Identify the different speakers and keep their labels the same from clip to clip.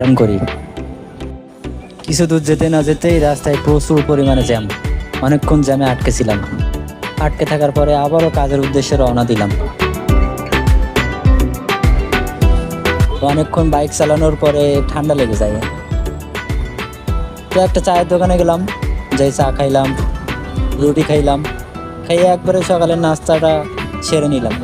Speaker 1: করি। কিছু দূর যেতে না যেতেই রাস্তায় প্রচুর পরিমাণে জ্যাম। অনেকক্ষণ জ্যামে আটকেছিলাম। আটকে থাকার পরে আবারও কাজের উদ্দেশ্যে রওনা দিলাম। অনেকক্ষণ বাইক চালানোর পরে ঠান্ডা লেগে যায়, তো একটা চায়ের দোকানে গেলাম, যাই চা খাইলাম, রুটি খাইলাম, খাইয়ে একবারে সকালের নাস্তাটা সেরে নিলাম।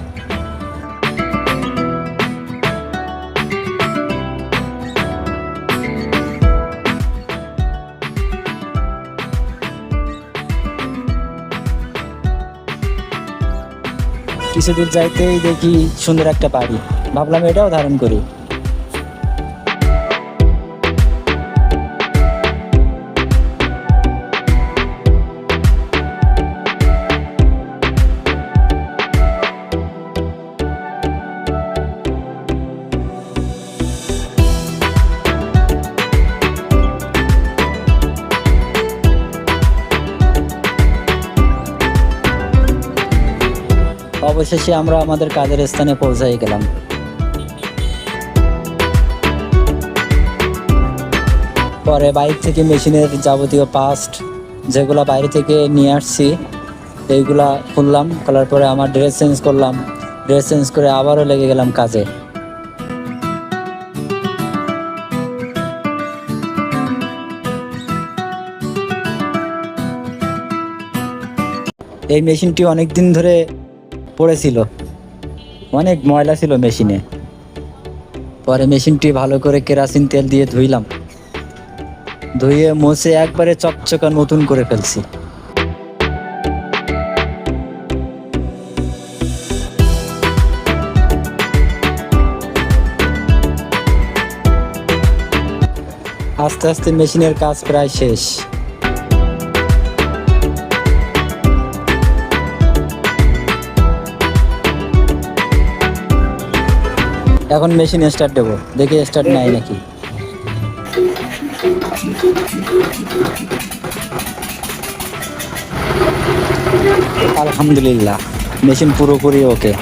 Speaker 1: কিছু দূর যাইতেই দেখি সুন্দর একটা বাড়ি, ভাবলাম এটাও ধারণ করি। অবশেষে আমরা আমাদের কাজের স্থানে পৌঁছাই গেলাম। পরে বাইক থেকে মেশিনের যাবতীয় পাস্ট যেগুলো বাইরে থেকে নিয়ে আসছি এইগুলা খুললাম, খোলার পরে আমার ড্রেস চেঞ্জ করলাম, ড্রেস চেঞ্জ করে আবারও লেগে গেলাম কাজে। এই মেশিনটি অনেক দিন ধরে পড়েছিল, অনেক ময়লা ছিল মেশিনে। পরে মেশিনটি ভালো করে কেরোসিন তেল দিয়ে ধুইলাম, ধুয়ে মুছে একবারে চকচকা নতুন করে ফেলছি। আস্তে আস্তে মেশিনের কাজ প্রায় শেষ। এখন মেশিন স্টার্ট দেবো, দেখি স্টার্ট নেয় নাকি। আলহামদুলিল্লাহ, মেশিন পুরোপুরি ওকে।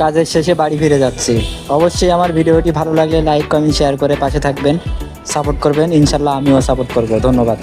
Speaker 1: কাজের শেষে বাড়ি ফিরে যাচ্ছি। অবশ্যই আমার ভিডিওটি ভালো লাগলে লাইক কমেন্ট শেয়ার করে পাশে থাকবেন, সাপোর্ট করবেন। ইনশাল্লাহ আমিও সাপোর্ট করব। ধন্যবাদ।